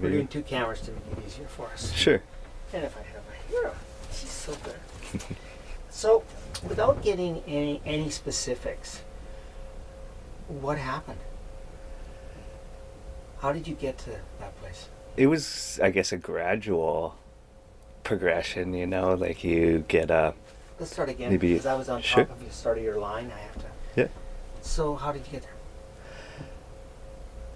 We're doing two cameras to make it easier for us. Sure. And if I have my hero, she's so good. So, without getting any specifics, what happened? How did you get to that place? It was, I guess, a gradual progression, you know, like you get a... Let's start again, Maybe- because I was on sure. top of the start of your line. I have to... Yeah. So, how did you get there?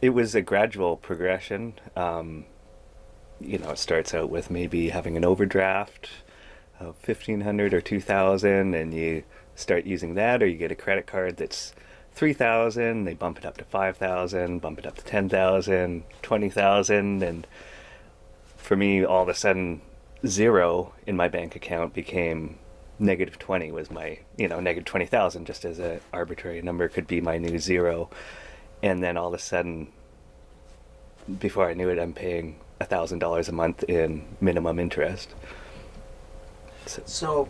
It was a gradual progression. You know, it starts out with maybe having an overdraft of $1,500 or $2,000, and you start using that, or you get a credit card that's $3,000. They bump it up to $5,000, bump it up to $10,000, $20,000, and for me, all of a sudden, zero in my bank account became -20. Was my, you know, -20,000, just as an arbitrary number, could be my new zero. And then all of a sudden, before I knew it, I'm paying $1,000 a month in minimum interest. So,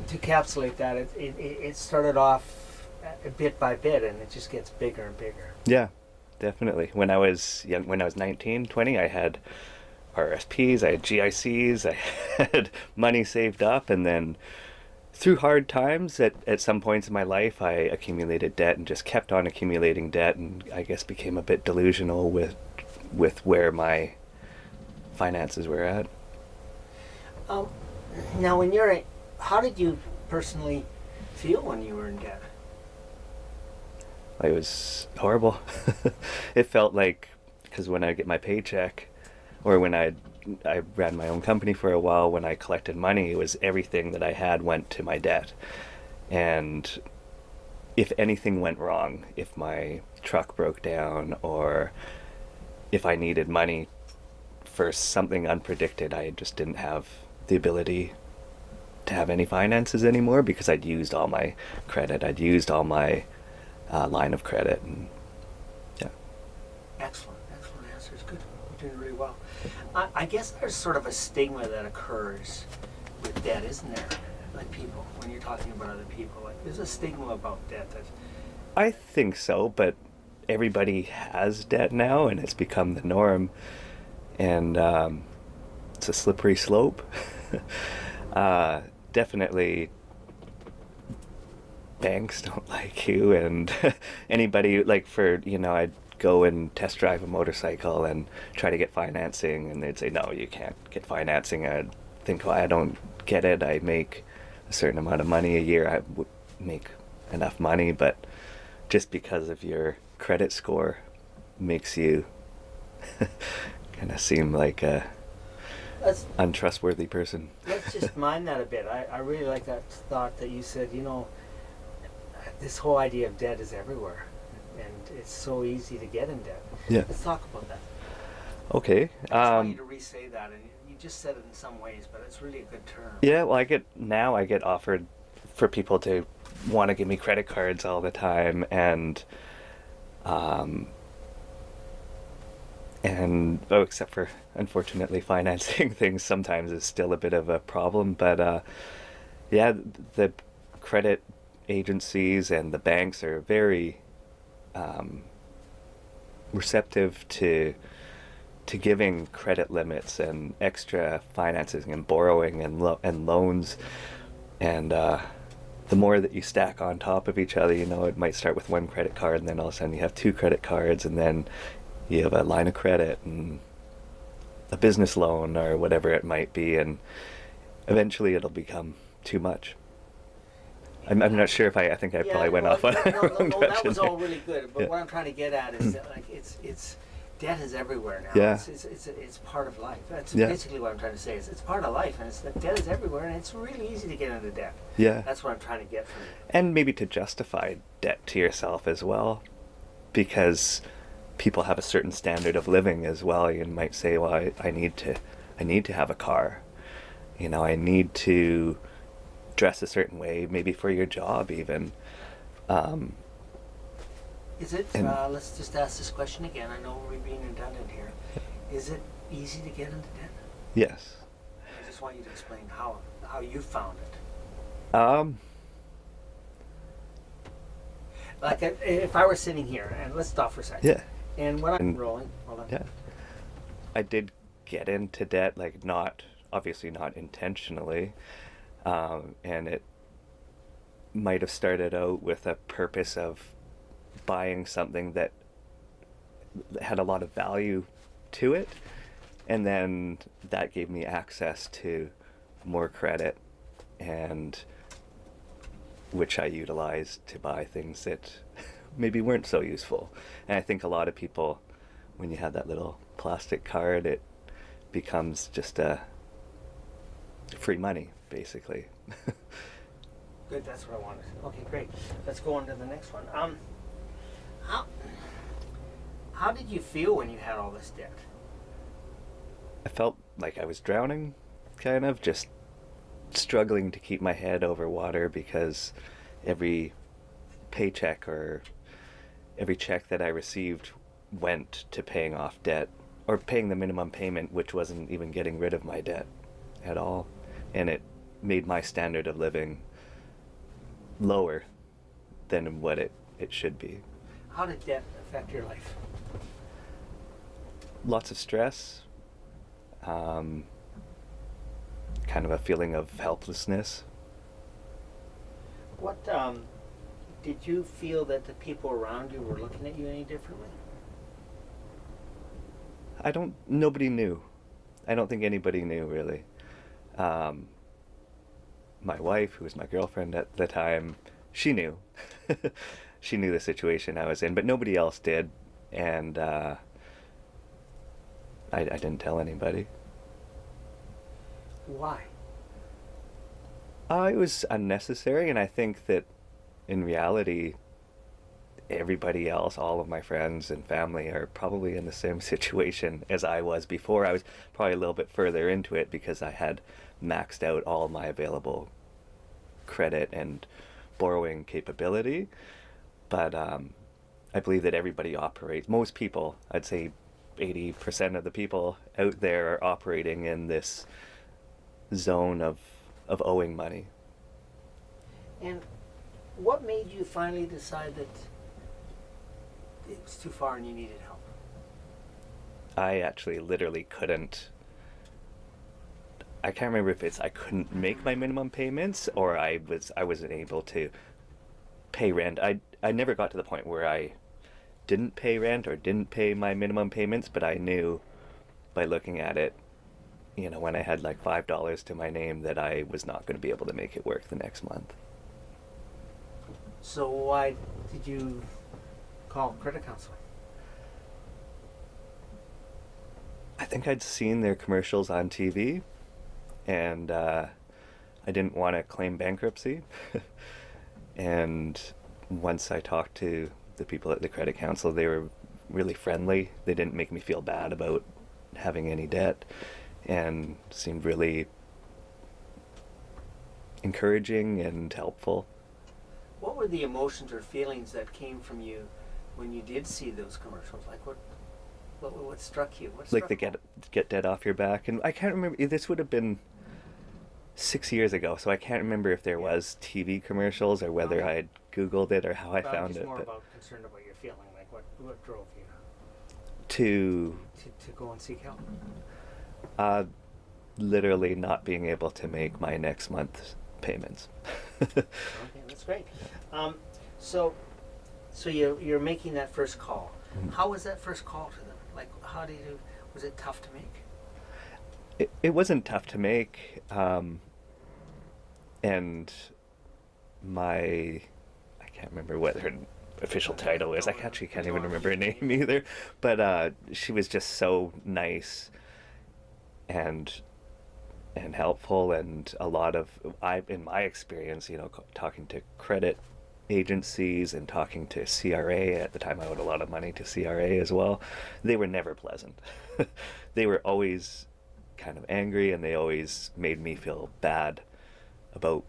to encapsulate that, it started off bit by bit, and it just gets bigger and bigger. Yeah, definitely. When I was young, when I was 19, 20, I had RSPs, I had GICs, I had money saved up, and then through hard times, at some points in my life, I accumulated debt and just kept on accumulating debt, and I guess became a bit delusional with where my finances were at. Now, how did you personally feel when you were in debt? It was horrible. It felt like, because when I get my paycheck, or when I ran my own company for a while, when I collected money, it was everything that I had went to my debt. And if anything went wrong, if my truck broke down, or if I needed money for something unpredicted, I just didn't have the ability to have any finances anymore, because I'd used all my credit, I'd used all my line of credit, and yeah. Excellent answers. Good. You're doing really well. I guess there's sort of a stigma that occurs with debt, isn't there? Like people, when you're talking about other people, like there's a stigma about debt. I think so, but everybody has debt now, and it's become the norm, and it's a slippery slope. Definitely banks don't like you, and anybody, like, for, you know, I'd go and test drive a motorcycle and try to get financing, and they'd say, no, you can't get financing. I'd think, well, I don't get it. I make a certain amount of money a year. I would make enough money, but just because of your credit score makes you kind of seem like a untrustworthy person. Let's just mind that a bit. I really like that thought that you said, you know, this whole idea of debt is everywhere, and it's so easy to get in debt. Yeah. Let's talk about that. Okay. I just want you to re-say that, and you just said it in some ways, but it's really a good term. Yeah, well, I get offered for people to want to give me credit cards all the time, and except for, unfortunately, financing things sometimes is still a bit of a problem, but yeah, the credit agencies and the banks are very receptive to giving credit limits and extra financing and borrowing and loans, and the more that you stack on top of each other, you know, it might start with one credit card, and then all of a sudden you have two credit cards, and then you have a line of credit and a business loan or whatever it might be, and eventually it'll become too much. I'm not sure if I think I probably went off on no, that was all there. really good. But Yeah. what I'm trying to get at is that, like, it's debt is everywhere now. Yeah. It's part of life. That's Yeah. basically what I'm trying to say. It's part of life, and it's that debt is everywhere, and it's really easy to get into debt. Yeah. That's what I'm trying to get from you. And maybe to justify debt to yourself as well, because people have a certain standard of living as well. You might say, well, I need to have a car. You know, I need to dress a certain way, maybe for your job even. Is it, let's just ask this question again. I know we're being redundant here. Is it easy to get into debt? Yes. I just want you to explain how you found it. Like, if I were sitting here, and let's stop for a second. Yeah. And when I'm rolling, hold on. Yeah. I did get into debt, like not obviously not intentionally, and it might have started out with a purpose of buying something that had a lot of value to it, and then that gave me access to more credit, and which I utilized to buy things that maybe weren't so useful. And I think a lot of people, when you have that little plastic card, it becomes just a free money, basically. Good, that's what I wanted. Okay, great. Let's go on to the next one. How did you feel when you had all this debt? I felt like I was drowning, kind of, just struggling to keep my head over water, because every paycheck or every check that I received went to paying off debt, or paying the minimum payment, which wasn't even getting rid of my debt at all. And it made my standard of living lower than what it should be. How did debt affect your life? Lots of stress, kind of a feeling of helplessness. What did you feel that the people around you were looking at you any differently? Nobody knew. I don't think anybody knew, really. My wife, who was my girlfriend at the time, she knew. She knew the situation I was in, but nobody else did. And I didn't tell anybody. Why? It was unnecessary, and I think that in reality, everybody else, all of my friends and family, are probably in the same situation as I was before. I was probably a little bit further into it because I had maxed out all my available credit and borrowing capability. But I believe that everybody operates, most people, I'd say 80% of the people out there are operating in this zone of owing money. And what made you finally decide that it was too far and you needed help? I actually literally couldn't. I can't remember if it's I couldn't make my minimum payments, or I wasn't able to pay rent. I never got to the point where I didn't pay rent or didn't pay my minimum payments, but I knew by looking at it, when I had like $5 to my name, that I was not going to be able to make it work the next month. So why did you call credit counseling? I think I'd seen their commercials on TV, and I didn't want to claim bankruptcy. And once I talked to the people at the credit council, they were really friendly. They didn't make me feel bad about having any debt, and seemed really encouraging and helpful. What were the emotions or feelings that came from you when you did see those commercials? Like what struck you? What Like struck the get debt off your back. And I can't remember, this would have been 6 years ago, so I can't remember if there was TV commercials or whether I had Googled it or how I found just it. more But about concerned about your feeling, like what drove you to to go and seek help? literally not being able to make my next month's payments. Okay, that's great. So you're making that first call. Mhm. How was that first call to them? Like, was it tough to make? It wasn't tough to make, and I can't remember what her official title is. I actually can't even remember her name either. But she was just so nice and helpful, and a lot of in my experience, talking to credit agencies and talking to CRA at the time, I owed a lot of money to CRA as well. They were never pleasant. They were always kind of angry, and they always made me feel bad about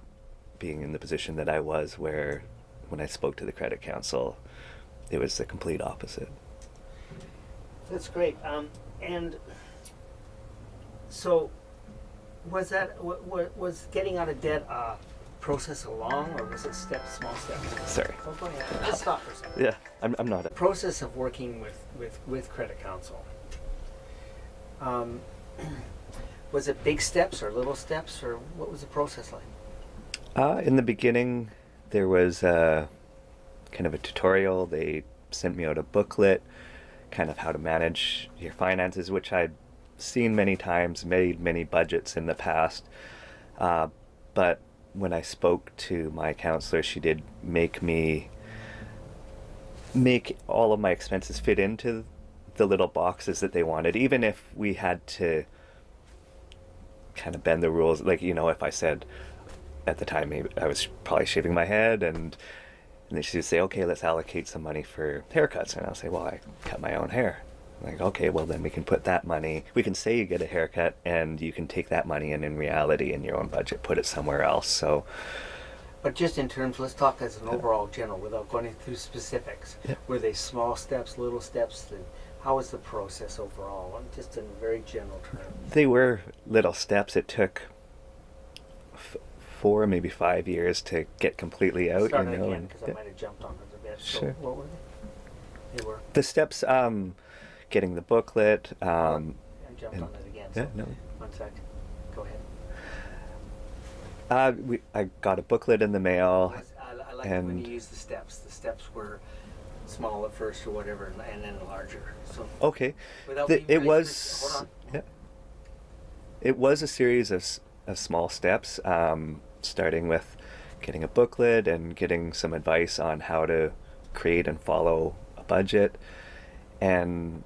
being in the position that I was, where when I spoke to the credit council, it was the complete opposite. That's great. And so was getting out of debt a process along, or was it small steps? Sorry. Oh, go ahead. Let's stop for a second. Yeah, I'm not. Process of working with credit counsel. Was it big steps or little steps, or what was the process like? In the beginning, there was kind of a tutorial. They sent me out a booklet, kind of how to manage your finances, which I'd seen many times, made many budgets in the past. But when I spoke to my counselor, she did make all of my expenses fit into the little boxes that they wanted, even if we had to kind of bend the rules. Like, if I said at the time maybe I was probably shaving my head, and then she would say, okay, let's allocate some money for haircuts. And I'll say, well, I cut my own hair. Like, okay, well, then we can put that money, we can say you get a haircut, and you can take that money and in reality, in your own budget, put it somewhere else. So, But just in terms, let's talk as an overall general without going through specifics. Yeah. Were they small steps, little steps? And how was the process overall? Just in very general terms. they were little steps. It took 4, maybe 5 years to get completely out, Start you know. again, and because I might have jumped on it a bit. So Sure. what were they? They were. the steps, getting the booklet, I jumped and- on it again. yeah, So no. one sec. Go ahead. I got a booklet in the mail. I like it when and- you use the steps. The steps were small at first or whatever, and then larger. So Okay. without The- being it really was spec- hold on. yeah. It was a series of small steps, starting with getting a booklet and getting some advice on how to create and follow a budget, and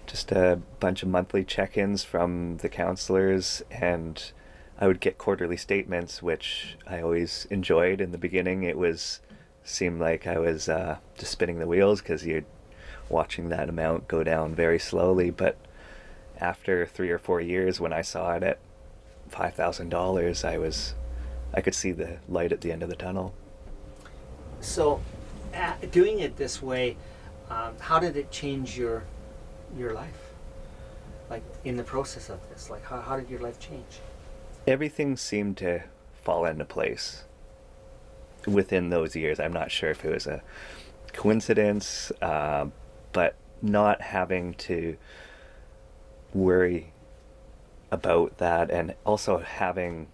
just a bunch of monthly check-ins from the counselors, and I would get quarterly statements, which I always enjoyed. In the beginning, seemed like I was just spinning the wheels, because you're watching that amount go down very slowly. But after 3 or 4 years, when I saw it at $5,000, I could see the light at the end of the tunnel. So, doing it this way, how did it change your life? Like in the process of this, like how did your life change? Everything seemed to fall into place within those years. I'm not sure if it was a coincidence, but not having to worry about that, and also having,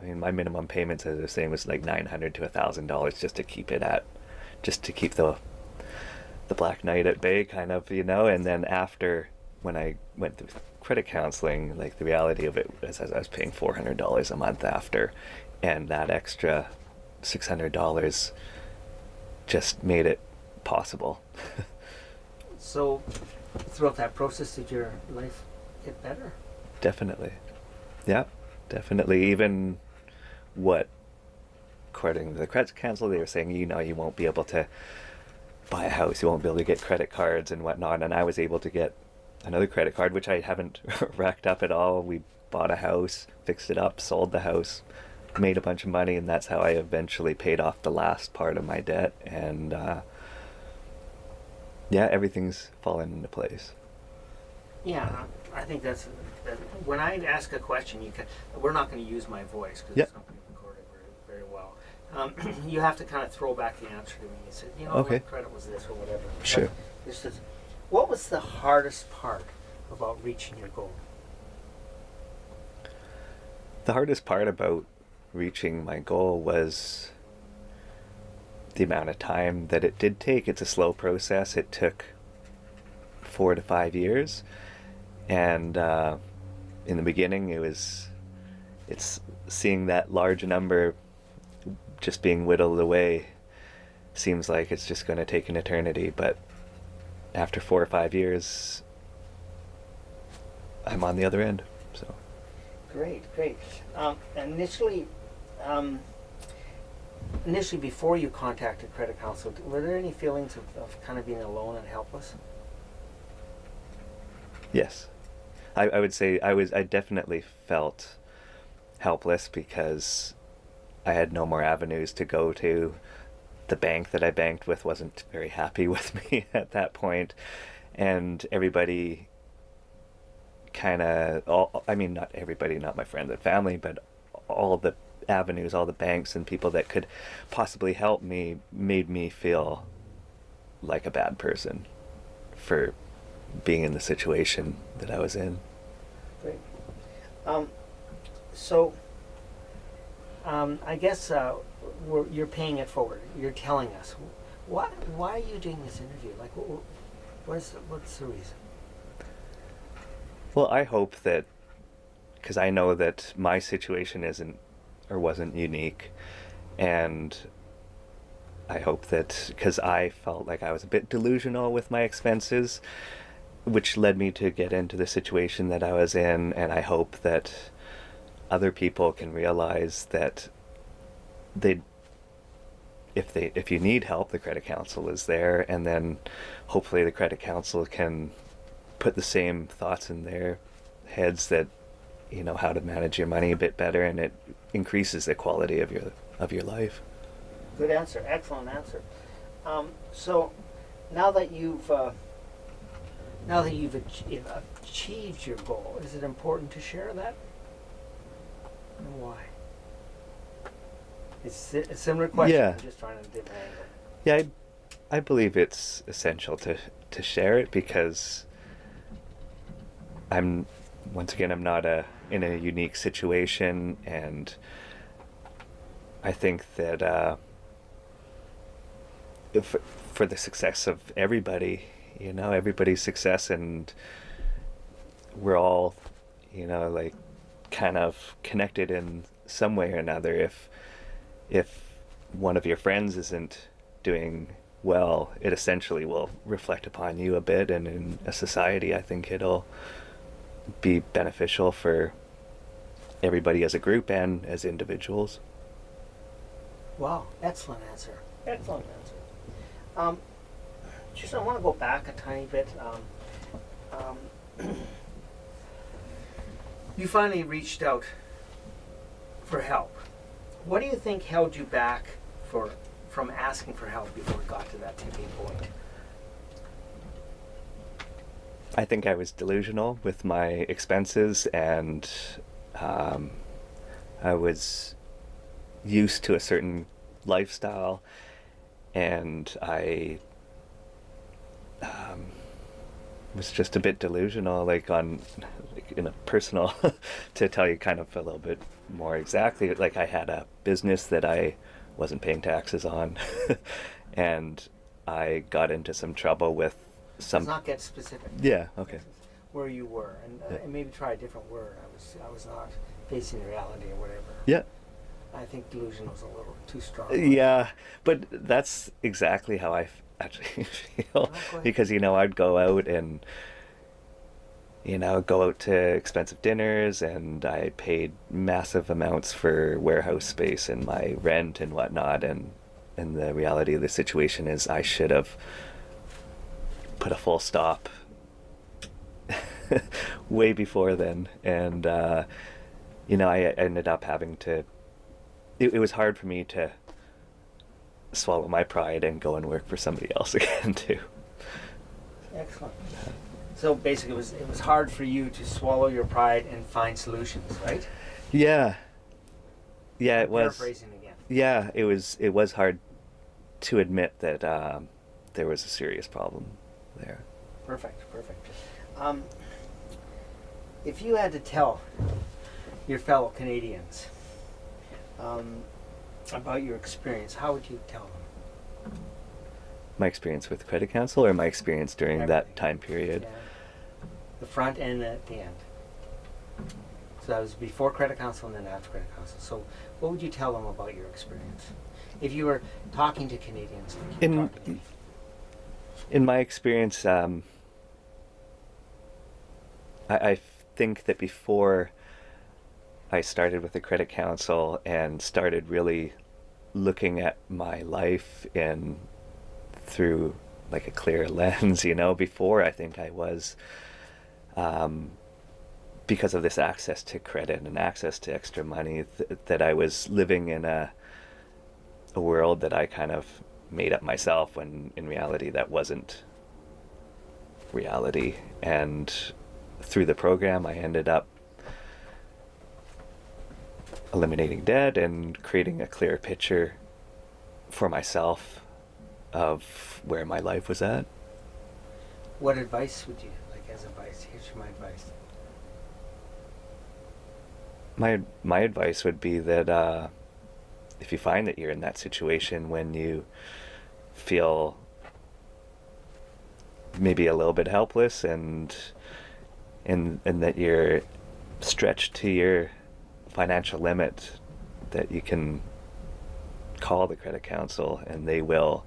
I mean, my minimum payments, as I was saying, was like $900 to $1,000 just to keep the Black Knight at bay, kind of, and then after, when I went through credit counseling, like, the reality of it was, as I was paying $400 a month after, and that extra $600 just made it possible. So, throughout that process, did your life get better? Definitely. Yeah, definitely. Even according to the credit council, they were saying, you won't be able to buy a house, you won't be able to get credit cards and whatnot. And I was able to get another credit card, which I haven't racked up at all. We bought a house, fixed it up, sold the house, made a bunch of money, and that's how I eventually paid off the last part of my debt. And everything's fallen into place. Yeah, I think that when I ask a question, we're not going to use my voice because it's not going to be recorded very, very well. You have to kind of throw back the answer to me. You said, Okay. what credit was this or whatever. Sure. What was the hardest part about reaching your goal? The hardest part about reaching my goal was the amount of time that it did take. It's a slow process. It took 4 to 5 years. And in the beginning, it's seeing that large number just being whittled away seems like it's just going to take an eternity. But after 4 or 5 years, I'm on the other end. So. Great. Initially, before you contacted credit counsel, were there any feelings of kind of being alone and helpless? Yes. I would say I definitely felt helpless because I had no more avenues to go to. The bank that I banked with wasn't very happy with me at that point, and everybody not everybody, not my friends and family, but all the avenues, all the banks and people that could possibly help me made me feel like a bad person for being in the situation that I was in. Great. So, I guess you're paying it forward. You're telling us. Why are you doing this interview? Like, what's the reason? Well, I hope that, because I know that my situation isn't or wasn't unique, and I hope that, because I felt like I was a bit delusional with my expenses, which led me to get into the situation that I was in, and I hope that other people can realize that they if you need help, the credit council is there, and then hopefully the credit council can put the same thoughts in their heads that how to manage your money a bit better, and it increases the quality of your life. Good answer. Excellent answer. So now that you've achieved your goal, is it important to share that? And why? It's a similar question. Yeah. I'm just trying to different angle. Yeah, I believe it's essential to share it, because I'm not in a unique situation, and I think that for the success of everybody, everybody's success, and we're all like kind of connected in some way or another. If one of your friends isn't doing well, it essentially will reflect upon you a bit, and in a society I think it'll be beneficial for everybody as a group and as individuals. Wow, excellent answer. Excellent answer. Just I want to go back a tiny bit. You finally reached out for help. What do you think held you back from asking for help before it got to that tipping point? I think I was delusional with my expenses, and I was used to a certain lifestyle, and I was just a bit delusional, like in a personal to tell you kind of a little bit more exactly, like I had a business that I wasn't paying taxes on and I got into some trouble with some. Let's not get specific. Yeah, okay. Where you were, and maybe try a different word. I was not facing reality or whatever. Yeah. I think delusion was a little too strong. Yeah, but that's exactly how I actually feel, because I'd go out and go out to expensive dinners, and I paid massive amounts for warehouse space and my rent and whatnot, and the reality of the situation is I should have put a full stop way before then, and I ended up having to. It was hard for me to swallow my pride and go and work for somebody else again too. Excellent. So basically, it was hard for you to swallow your pride and find solutions, right? Yeah. Yeah, it was. Paraphrasing again. Yeah, it was hard to admit that there was a serious problem there. Perfect. If you had to tell your fellow Canadians about your experience, how would you tell them? My experience with Credit Council, or my experience during Everything. that time period? Yeah. The front and at the end. So that was before Credit Council and then after Credit Council. So what would you tell them about your experience? If you were talking to Canadians. In my experience, I think that before I started with the Credit Council and started really looking at my life through like a clear lens, before I think I was, because of this access to credit and access to extra money, that I was living in a world that I kind of made up myself, when in reality that wasn't reality. And through the program I ended up eliminating debt and creating a clear picture for myself of where my life was at. What advice would you, as advice? Here's my advice. My advice would be that if you find that you're in that situation when you feel maybe a little bit helpless and that you're stretched to your financial limit, that you can call the credit council and they will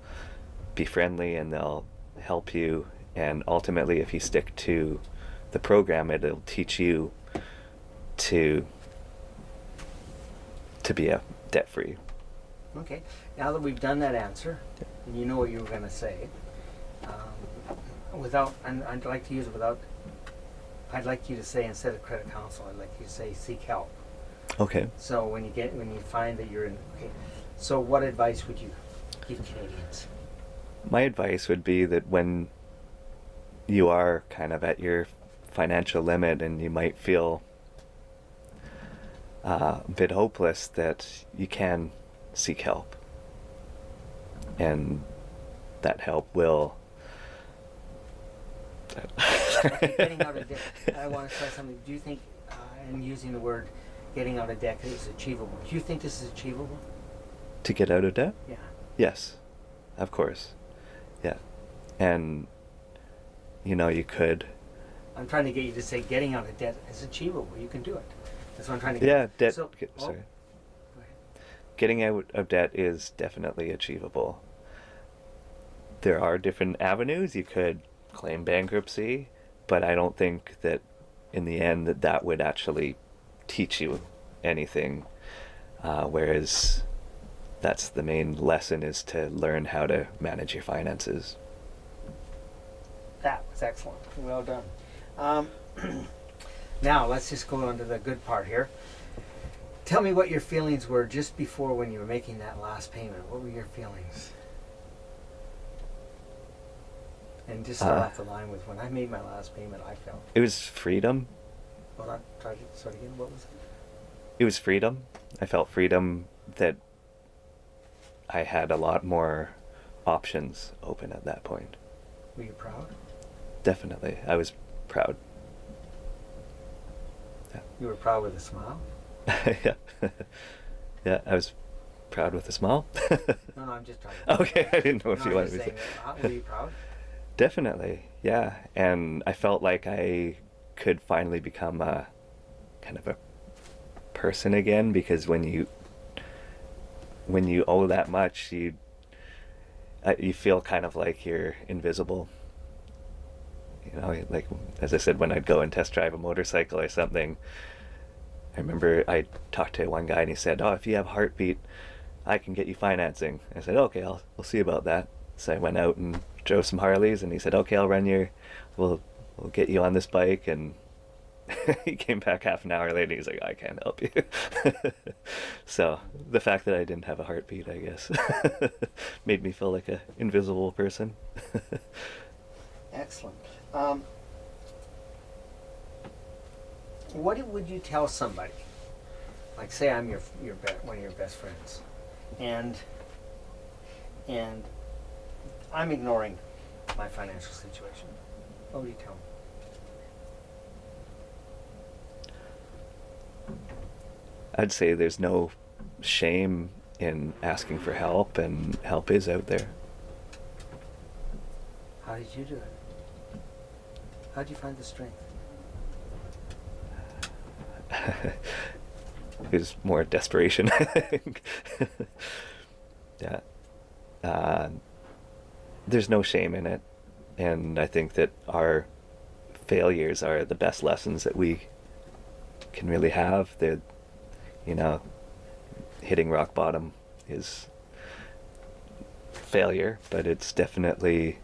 be friendly and they'll help you, and ultimately if you stick to the program it'll teach you to be a debt free. Okay, now that we've done that answer, and you know what you were going to say, and I'd like to use it without, I'd like you to say, instead of credit counsel, I'd like you to say seek help. Okay. So when you find that you're in, okay, so what advice would you give Canadians? My advice would be that when you are kind of at your financial limit and you might feel a bit hopeless, that you can seek help, and that help will Okay, getting out of debt. I want to try something. Do you think, and using the word getting out of debt is achievable, do you think this is achievable? to get out of debt? Yeah. Yes, of course. Yeah. And you could. I'm trying to get you to say getting out of debt is achievable. You can do it. That's what I'm trying to get. Yeah, debt. So, Sorry. Go ahead. Getting out of debt is definitely achievable. There are different avenues. You could claim bankruptcy, but I don't think that in the end that would actually teach you anything. Whereas that's the main lesson, is to learn how to manage your finances. That was excellent. Well done. Now let's just go on to the good part here. Tell me what your feelings were just before, when you were making that last payment. What were your feelings? And just start off the line with, when I made my last payment, I felt. It was freedom. Hold on, try to start again. What was it? It was freedom. I felt freedom, that I had a lot more options open at that point. Were you proud? Definitely. I was proud. You were proud with a smile? Yeah. Yeah, I was proud with a smile. No, I'm just trying to... Okay, I didn't know if you I'm wanted just me to saying, say. were you proud? Definitely, yeah. And I felt like I could finally become a kind of a person again, because when you owe that much, you feel kind of like you're invisible. Like, as I said, when I'd go and test drive a motorcycle or something, I remember I talked to one guy and he said, "Oh, if you have Heartbeat, I can get you financing." I said, "Okay, we'll see about that." So I went out and drove some Harleys, and he said, "Okay, we'll get you on this bike." And he came back half an hour later and he's like, "I can't help you." So the fact that I didn't have a heartbeat, I guess, made me feel like an invisible person. Excellent. What would you tell somebody? Like, say I'm one of your best friends, and I'm ignoring my financial situation. What would you tell me? I'd say there's no shame in asking for help, and help is out there. How did you do it? How did you find the strength? It was more desperation, I think. Yeah. There's no shame in it, and I think that our failures are the best lessons that we can really have. They're, hitting rock bottom is failure, but it's definitely,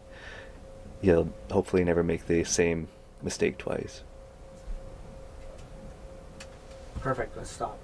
you'll hopefully never make the same mistake twice. Perfect. Let's stop.